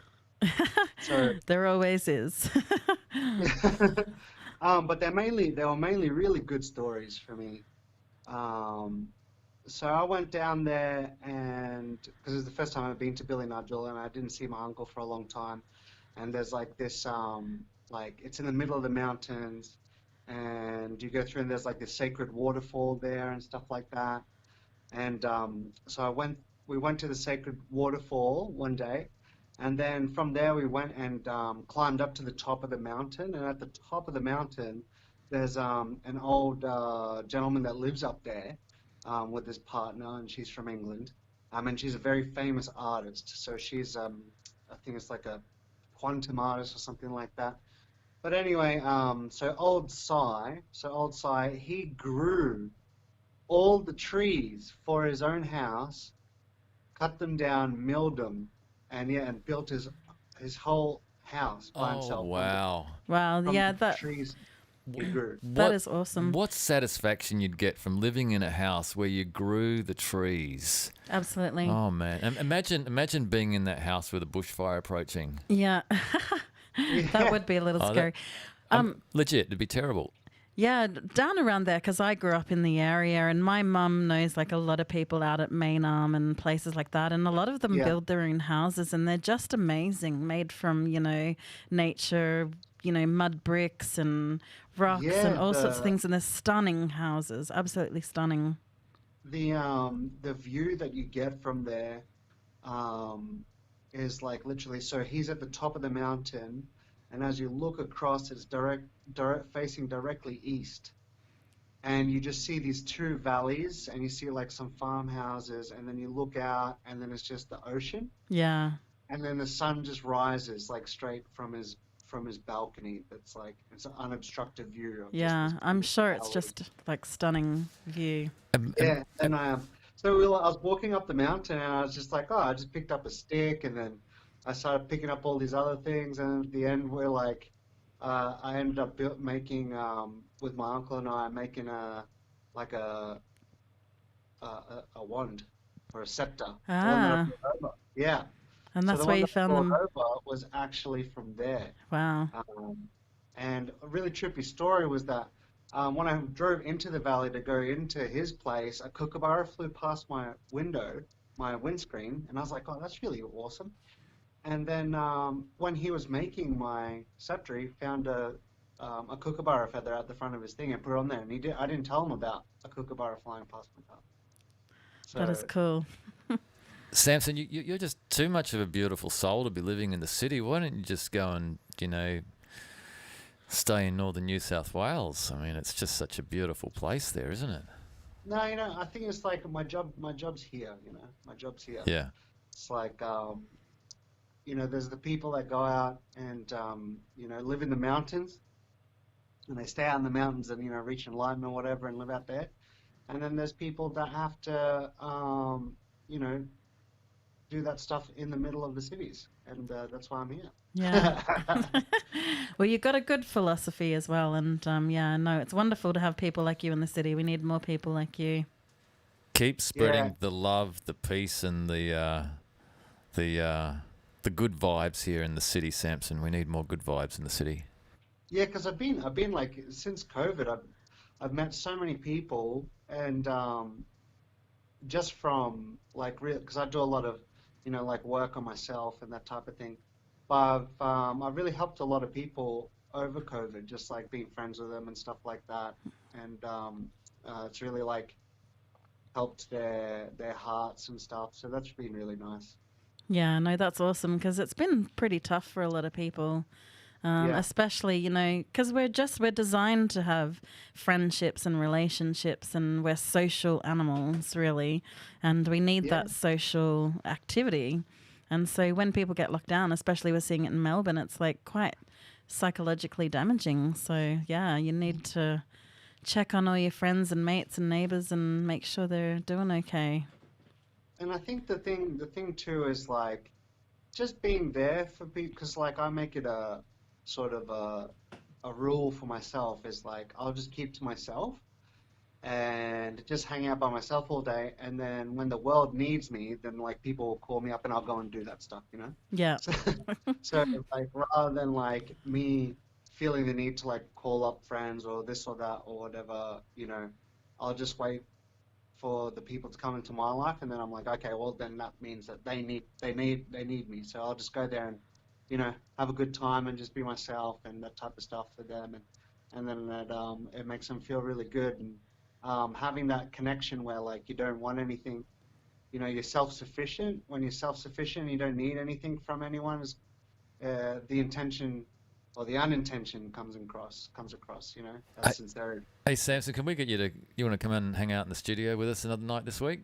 So there always is. But they were mainly really good stories for me. So I went down there, and because it was the first time I've been to Billy Nudgel, and I didn't see my uncle for a long time. And there's like this, it's in the middle of the mountains, and you go through, and there's like this sacred waterfall there and stuff like that. And so we went to the sacred waterfall one day, and then from there we went and climbed up to the top of the mountain. And at the top of the mountain, there's an old gentleman that lives up there with his partner, and she's from England. And she's a very famous artist. So she's, I think it's like a quantum artist or something like that. But anyway, so Old Si, he grew all the trees for his own house, cut them down, milled them, and built his whole house by himself. Wow. Wow, yeah, that trees. we grew. That is awesome. What satisfaction you'd get from living in a house where you grew the trees. Absolutely. Oh man, imagine being in that house with a bushfire approaching. Yeah. That would be a little scary. Legit, it'd be terrible. Yeah, down around there, because I grew up in the area, and my mum knows like a lot of people out at Main Arm and places like that, and a lot of them build their own houses, and they're just amazing, made from, nature, mud bricks and rocks and all sorts of things, and they're stunning houses, absolutely stunning. The view that you get from there is like literally, so he's at the top of the mountain, and as you look across, it's direct facing directly east, and you just see these two valleys, and you see like some farmhouses, and then you look out, and then it's just the ocean. Yeah. And then the sun just rises like straight from his balcony. That's like, it's an unobstructed view. Of I'm sure it's just like stunning view. Yeah, and I was walking up the mountain, and I was just like, I just picked up a stick, and then I started picking up all these other things, and at the end we're like, I ended up making with my uncle and I making a wand or a scepter. Ah. Yeah. And that's where you found them. Was actually from there. Wow. And a really trippy story was that when I drove into the valley to go into his place, a kookaburra flew past my windscreen, and I was like, oh, that's really awesome. And then when he was making my scepter, he found a kookaburra feather at the front of his thing and put it on there. And I didn't tell him about a kookaburra flying past my car. So, that is cool. Samson, you're just too much of a beautiful soul to be living in the city. Why don't you just go and, stay in northern New South Wales? I mean, it's just such a beautiful place there, isn't it? No, I think it's like my job's here, my job's here. Yeah. It's like, there's the people that go out and, live in the mountains, and they stay out in the mountains and, reach enlightenment or whatever and live out there. And then there's people that have to, do that stuff in the middle of the cities. And that's why I'm here. Yeah. Well, you've got a good philosophy as well. And, it's wonderful to have people like you in the city. We need more people like you. Keep spreading the love, the peace, and the good vibes here in the city, Samson. We need more good vibes in the city. Yeah, because I've been like, since COVID, I've met so many people, and just from like because I do a lot of like work on myself and that type of thing. But I've really helped a lot of people over COVID, just like being friends with them and stuff like that, and it's really like helped their hearts and stuff. So that's been really nice. Yeah, no, that's awesome, because it's been pretty tough for a lot of people, especially, because we're designed to have friendships and relationships, and we're social animals, really, and we need that social activity. And so when people get locked down, especially we're seeing it in Melbourne, it's like quite psychologically damaging. So, yeah, you need to check on all your friends and mates and neighbours and make sure they're doing okay. And I think the thing too is like just being there for people, because like I make it a sort of a rule for myself is like I'll just keep to myself and just hang out by myself all day, and then when the world needs me, then like people will call me up and I'll go and do that stuff, Yeah. So like rather than like me feeling the need to like call up friends or this or that or whatever, I'll just wait for the people to come into my life, and then I'm like, okay, well then that means that they need me, so I'll just go there and have a good time and just be myself and that type of stuff for them, and then that it makes them feel really good, and having that connection where like you don't want anything, you're self-sufficient. When you're self-sufficient, you don't need anything from anyone. Is the intention or the unintention comes across, that's sincerity. Hey, Samson, can we get you want to come and hang out in the studio with us another night this week?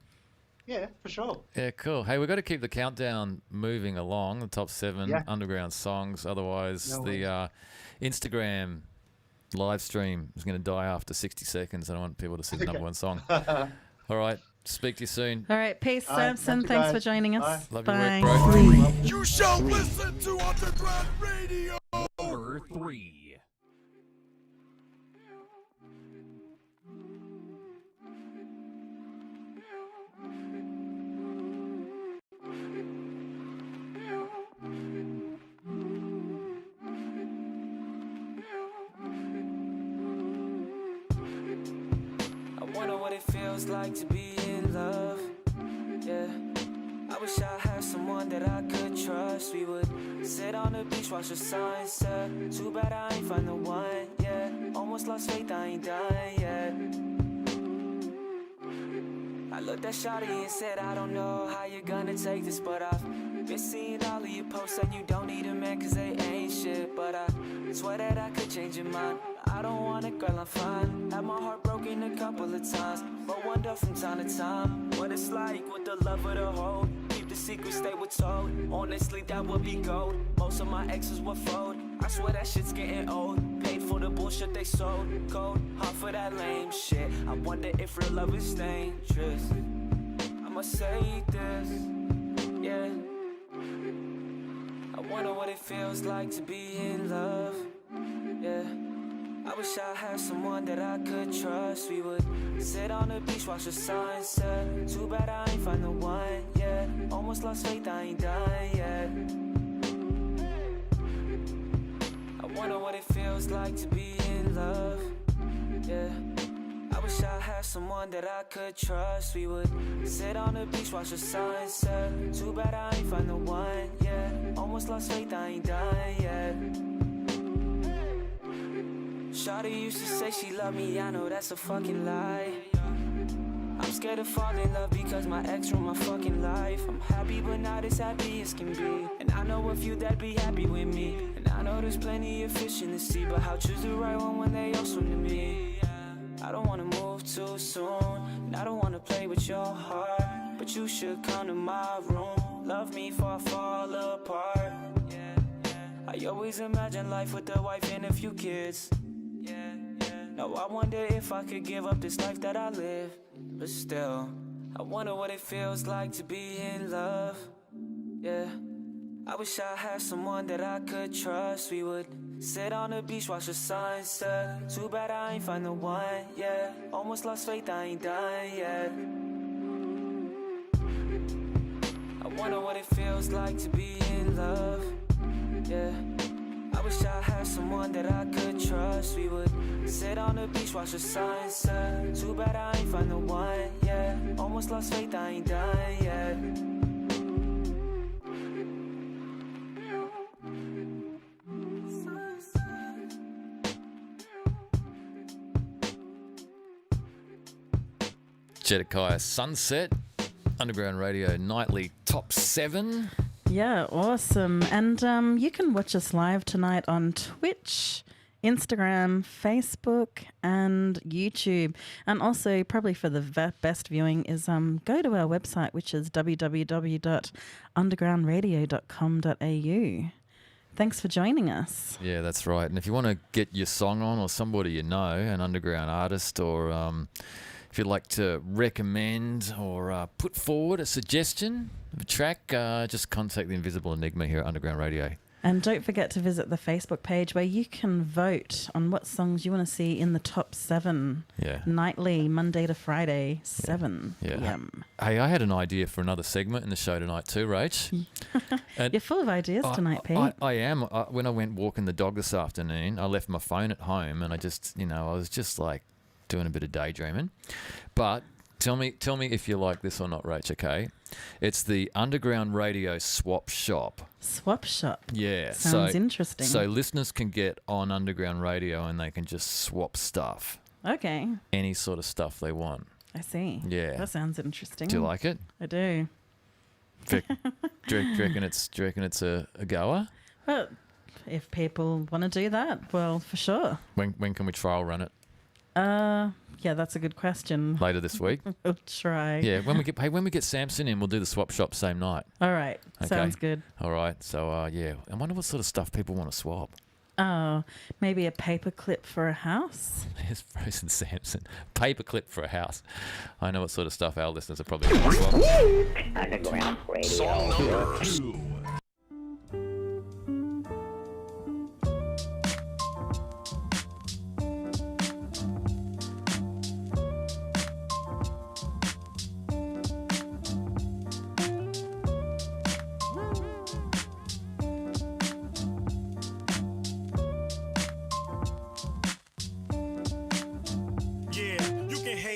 Yeah, for sure. Yeah, cool. Hey, we've got to keep the countdown moving along, the top 7 underground songs. Otherwise, the Instagram live stream is going to die after 60 seconds. I don't want people to see the number 1 song. All right. Speak to you soon. All right. Peace, Samson. Thanks for joining us. Love Bye. your work, bro. You shall listen to Underground Radio. Number 3. wonder what it feels like to be in love. Yeah, I wish I had someone that I could trust. We would sit on the beach, watch the sunset. Too bad I ain't find the one, yeah. Almost lost faith, I ain't done yet. I looked at Shawty and said, I don't know how you're gonna take this, but I've been seeing all of your posts and you don't need a man cause they ain't shit. But I swear that I could change your mind. I don't want a girl, I'm fine. Had my heart broken a couple of times, but wonder from time to time what it's like with the love of the whole. Keep the secrets they were told. Honestly, that would be gold. Most of my exes were fold. I swear that shit's getting old. Paid for the bullshit they sold. Cold, hard for that lame shit. I wonder if real love is dangerous. I'ma say this, yeah. I wonder what it feels like to be in love, yeah. I wish I had someone that I could trust. We would sit on the beach, watch the sunset. Too bad I ain't find the one, yeah. Almost lost faith, I ain't done yet. I wonder what it feels like to be in love, yeah. I wish I had someone that I could trust. We would sit on the beach, watch the sunset. Too bad I ain't find the one, yeah. Almost lost faith, I ain't done yet. Shawty used to say she loved me, I know that's a fucking lie. I'm scared to fall in love because my ex ruined my fucking life. I'm happy but not as happy as can be. And I know a few that be happy with me. And I know there's plenty of fish in the sea, but how choose the right one when they all swim to me? I don't wanna move too soon, and I don't wanna play with your heart, but you should come to my room. Love me before I fall apart. I always imagine life with a wife and a few kids. Now I wonder if I could give up this life that I live. But still, I wonder what it feels like to be in love, yeah. I wish I had someone that I could trust. We would sit on the beach, watch the sunset. Too bad I ain't find the one, yeah. Almost lost faith, I ain't done yet. I wonder what it feels like to be in love, yeah. I wish I had someone that I could trust. We would sit on the beach, watch the sunset. Too bad I ain't find the one, yeah. Almost lost faith, I ain't done yet. Jedediah Sunset, Underground Radio Nightly Top 7. Yeah, awesome. And you can watch us live tonight on Twitch, Instagram, Facebook, and YouTube. And also, probably for the best viewing is go to our website, which is www.undergroundradio.com.au. Thanks for joining us. Yeah, that's right. And if you want to get your song on, or somebody you know, an underground artist, or if you'd like to recommend or put forward a suggestion of a track, just contact the Invisible Enigma here at Underground Radio. And don't forget to visit the Facebook page where you can vote on what songs you want to see in the top 7 nightly, Monday to Friday, 7 p.m. Hey, I had an idea for another segment in the show tonight too, Rach. You're full of ideas tonight, Pete. I am. When I went walking the dog this afternoon, I left my phone at home and I just, I was just like doing a bit of daydreaming. But tell me if you like this or not, Rach, okay? It's the Underground Radio Swap Shop. Swap Shop? Yeah. Sounds interesting. So listeners can get on Underground Radio and they can just swap stuff. Okay. Any sort of stuff they want. I see. Yeah. That sounds interesting. Do you like it? I do. Do you reckon it's a goer? Well, if people want to do that, well, for sure. When can we trial run it? Yeah, that's a good question. Later this week. We'll try. Yeah, when we get Samson in, we'll do the swap shop same night. All right, okay. Sounds good. All right, so yeah, I wonder what sort of stuff people want to swap. Oh, maybe a paperclip for a house. There's Frozen Samson. Paperclip for a house. I know what sort of stuff our listeners are probably going to swap. Underground Radio. Song number 2.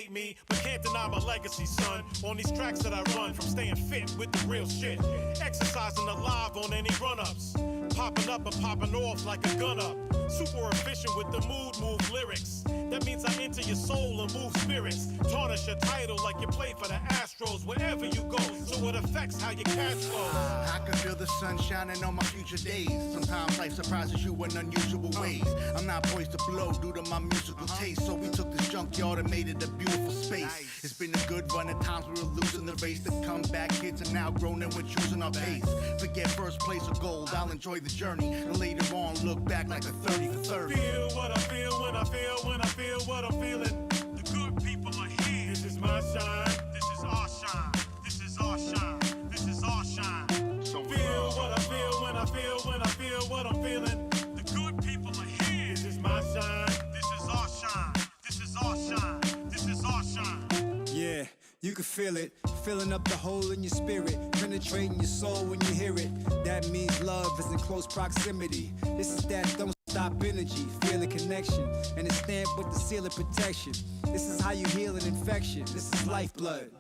date me, but can't deny my legacy, son. On these tracks that I run, from staying fit with the real shit, exercising alive on any run-ups, popping up and popping off like a gun up. Super efficient with the move lyrics. That means I enter your soul and move spirits. Tarnish your title like you play for the Astros wherever you go, so it affects how your cash flows. I can feel the sun shining on my future days. Sometimes life surprises you in unusual ways. I'm not poised to blow due to my musical taste, so we took this junkyard and made it a beautiful space. It's been a good run. At times we were losing the race. The comeback kids are now grown and we're choosing our pace. Forget first place or gold, I'll enjoy the journey, and later on look back like a 30 for 30. Feel what I feel when I feel what I'm feeling. The good people are here. This is my shine. This is our shine. This is our shine. This is our shine. So feel what I feel when I feel what I'm feeling. The good people are here. This is my shine. This is our shine. This is our shine. This is our shine. Yeah, you can feel it, filling up the hole in your spirit, penetrating your soul when you hear it. That means love is in close proximity. This is that don't stop energy, feel the connection, and it's stamped with the seal of protection. This is how you heal an infection. This is lifeblood.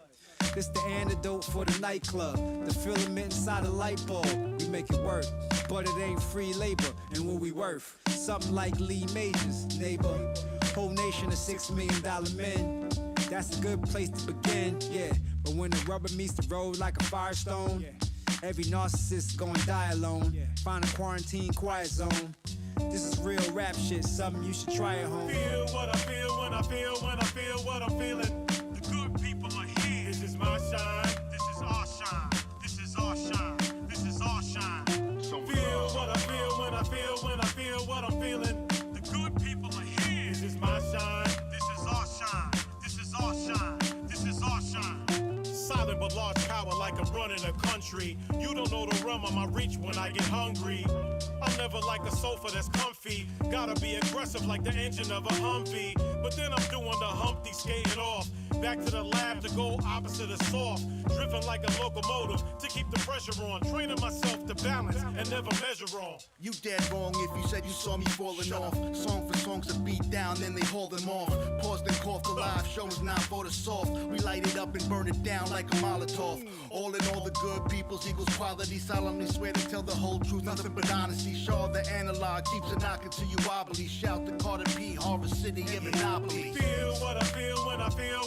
This the antidote for the nightclub. The filament inside a light bulb. We make it work, but it ain't free labor. And what we worth? Something like Lee Majors, neighbor. Whole nation of $6 million men. That's a good place to begin, yeah. But when the rubber meets the road like a firestone, every narcissist gonna die alone. Find a quarantine quiet zone. This is real rap shit, something you should try at home. Feel what I feel when I feel what I'm feeling. The good people are here. This is my shine. This is our shine. This is our shine. This is our shine. So feel what I feel when I feel what I'm feeling. The good people are here. This is my shine. This is our shine. This is our shine. This is our shine. Silent but large power like I'm running a country. You don't know the rum on my reach when I get hungry. I'm never like a sofa that's comfy. Gotta be aggressive like the engine of a Humvee. But then I'm doing the Humpty skating off. Back to the lab to go opposite of soft. Driven like a locomotive to keep the pressure on. Training myself to balance and never measure wrong. You dead wrong if you said you saw me falling off. Song for songs to beat down, then they haul them off. Pause then cough, the live show is not for the soft. We light it up and burn it down like a Molotov. All in all, the good people's equals quality. Solemnly swear to tell the whole truth, nothing but honesty. Shaw the analog keeps it knocking till you wobbly. Shout the Carter P, Harvard City, and Monopoly. Feel what I feel when I feel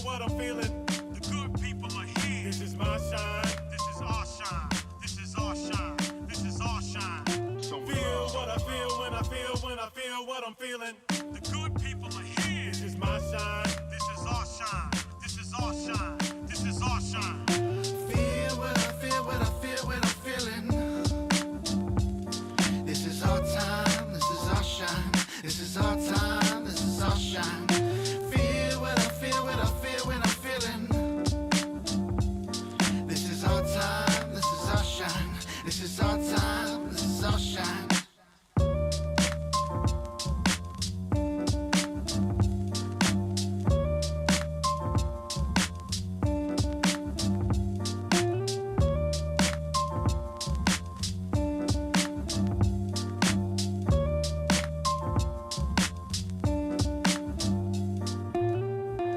what I'm feeling. The good people are here. This is my shine. This is our shine. This is our shine. This is our shine. So feel what I feel when I feel what I'm feeling. The good people are here. This is my shine. This is our shine. This is our shine. This is our shine. Feel what I feel what I'm feeling. This is our time. This is our shine. This is our time. This is our shine. Feel what I feel when I'm feeling. This is our time. This is our shine. This is our time. This is our shine.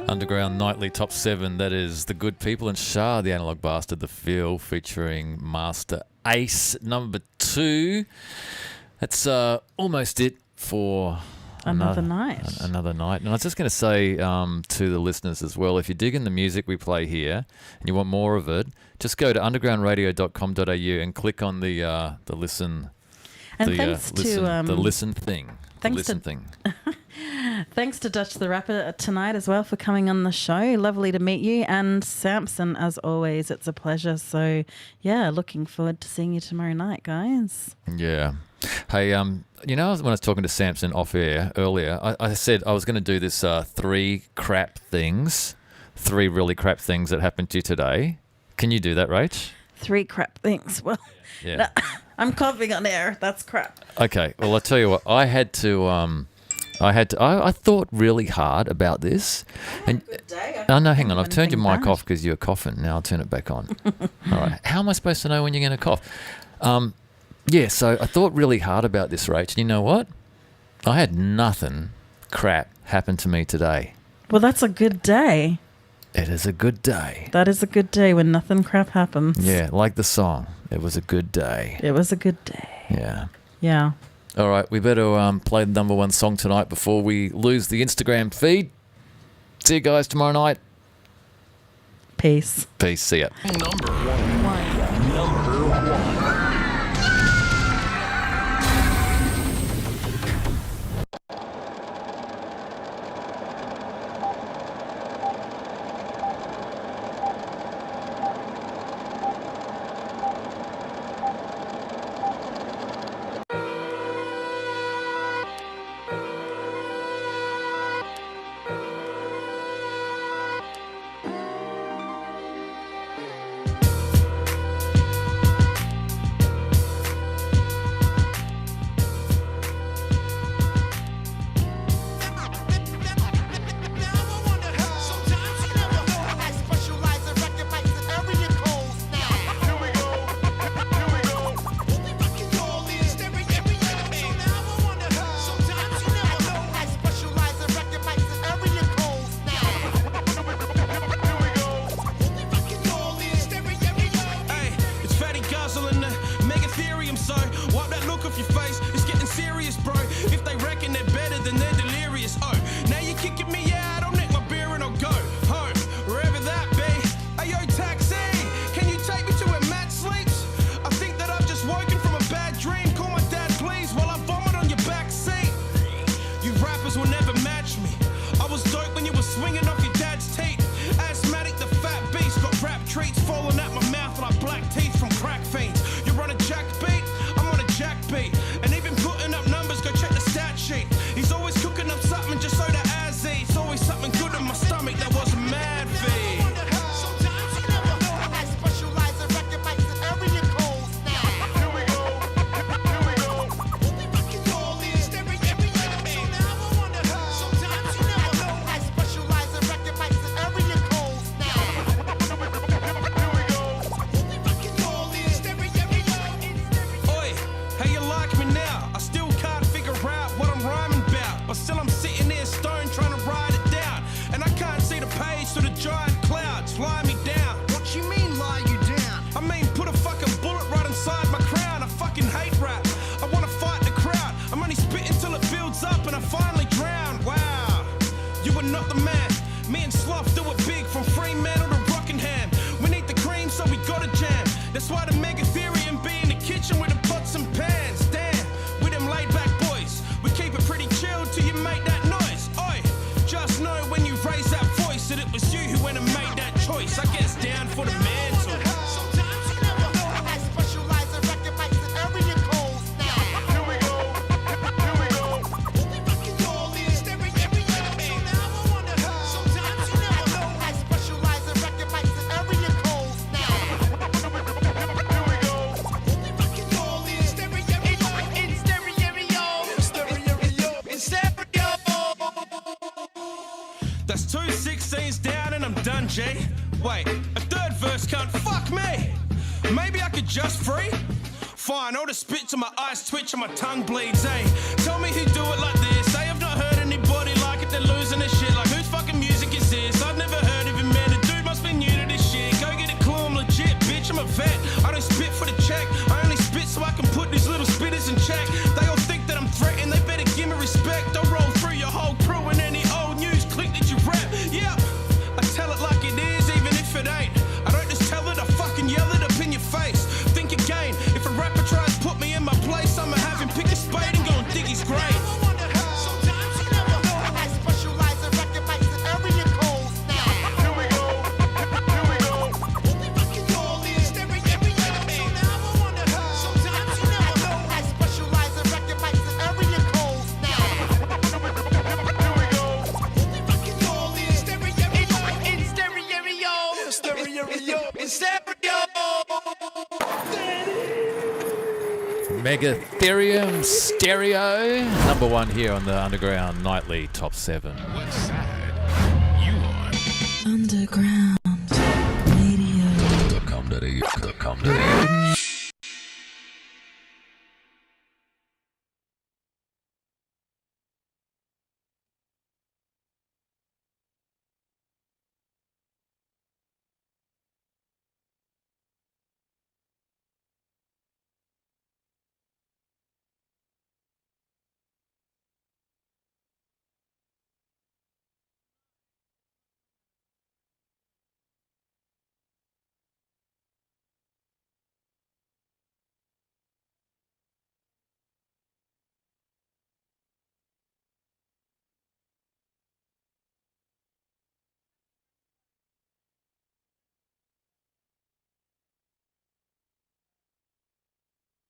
Underground Nightly Top 7, that is The Good People and Shah, the Analog Bastard, The Feel, featuring Master Ace. Number 2. That's almost it for another night. Another night. And I was just going to say to the listeners as well, if you're digging the music we play here and you want more of it, just go to undergroundradio.com.au and click on the listen. And thanks to the listen thing. Thanks to Dutch the Rapper tonight as well for coming on the show. Lovely to meet you. And Samson, as always, it's a pleasure. So, yeah, looking forward to seeing you tomorrow night, guys. Yeah. Hey, when I was talking to Samson off air earlier, I said I was going to do this 3 really crap things that happened to you today. Can you do that, Rach? 3 crap things. Well, yeah. I'm coughing on air. That's crap. Okay. Well, I'll tell you what. I thought really hard about this. And good day. Oh, no, hang on. I've turned your mic off because you're coughing. Now I'll turn it back on. All right. How am I supposed to know when you're going to cough? Yeah, so I thought really hard about this, Rach. And you know what? I had nothing crap happen to me today. Well, that's a good day. It is a good day. That is a good day when nothing crap happens. Yeah, like the song. It was a good day. It was a good day. Yeah. Yeah. All right, we better play the number one song tonight before we lose the Instagram feed. See you guys tomorrow night. Peace. Peace. See ya. Number one. That's 2 16s down and I'm done, G. Wait, a third verse can't fuck me. Maybe I could just free. Fine, all the spit to my eyes twitch and my tongue bleeds, eh? Tell me who do it like this. I have not heard anybody like it, they're losing their shit. Like whose fucking music is this? I've never heard of him, man. The dude must be new to this shit. Go get a clue, I'm legit, bitch, I'm a vet. I don't spit for the check, I only spit so I can put these little spitters in check. They all think that I'm threatened, they better give me respect. I'll roll through your whole crew and any old news click that you rap. Yeah, I tell it like it is, even if it ain't. I don't just tell it, I fucking yell it up in your face. Think again, if a rapper tries to put me in my place, I'ma have him pick a spade and go and dig his grave. Megatherium Stereo, number one here on the Underground Nightly Top 7. Underground.